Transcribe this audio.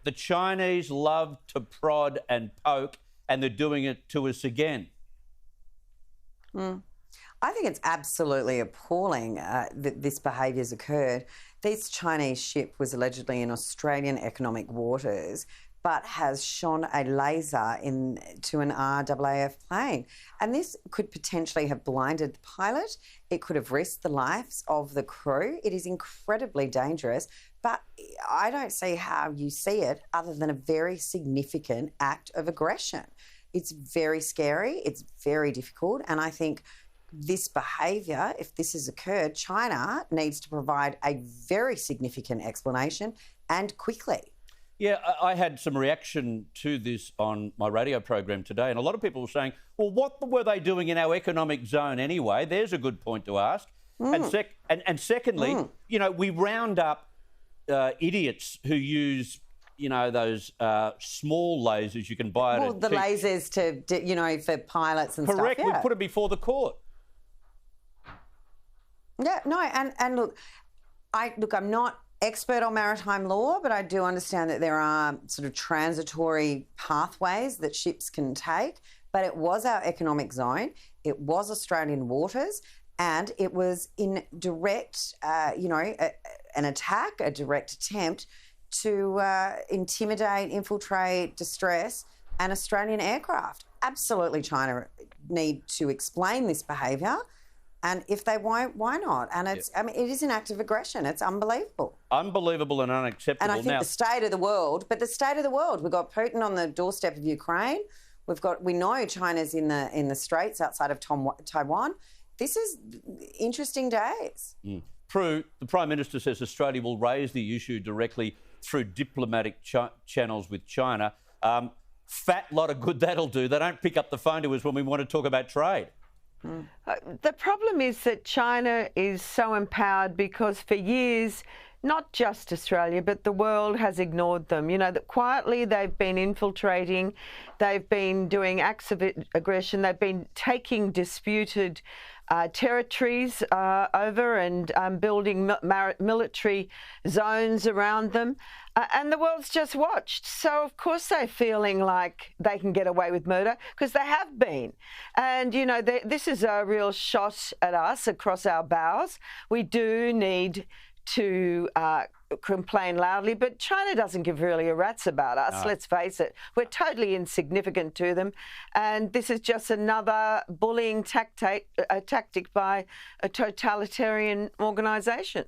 The Chinese love to prod and poke, and they're doing it to us again. I think it's absolutely appalling that this behaviour's occurred. This Chinese ship was allegedly in Australian economic waters, but has shone a laser into an RAAF plane. And this could potentially have blinded the pilot. It could have risked the lives of the crew. It is incredibly dangerous, but I don't see how you see it other than a very significant act of aggression. It's very scary, it's very difficult, and I think this behaviour, if this has occurred, China needs to provide a very significant explanation and quickly. Yeah, I had some reaction to this on my radio program today, and a lot of people were saying, well, what were they doing in our economic zone anyway? There's a good point to ask. And secondly, you know, we round up idiots who use, you know, those small lasers you can buy. Well, the lasers to, you know, for pilots and stuff. Correct. Yeah. We put them before the court. Yeah, no, and look, I'm not expert on maritime law, but I do understand that there are sort of transitory pathways that ships can take. But it was our economic zone, it was Australian waters, and it was in direct, an attack, a direct attempt to intimidate, infiltrate, distress an Australian aircraft. Absolutely, China need to explain this behaviour. And if they won't, why not? And it's, I mean, it is an act of aggression. It's unbelievable. Unbelievable and unacceptable. And I think the state of the world, we've got Putin on the doorstep of Ukraine. We know China's in the straits outside of Taiwan. This is interesting days. Prue, the Prime Minister says Australia will raise the issue directly through diplomatic channels with China. Fat lot of good that'll do. They don't pick up the phone to us when we want to talk about trade. The problem is that China is so empowered because for years, not just Australia, but the world has ignored them. You know, that quietly they've been infiltrating, they've been doing acts of aggression, they've been taking disputed territories over and building military zones around them. And the world's just watched. So, of course, they're feeling like they can get away with murder because they have been. And, you know, this is a real shot at us across our bows. We do need to complain loudly, but China doesn't give really a rat's about us, let's face it. We're totally insignificant to them, and this is just another bullying tactic by a totalitarian organisation.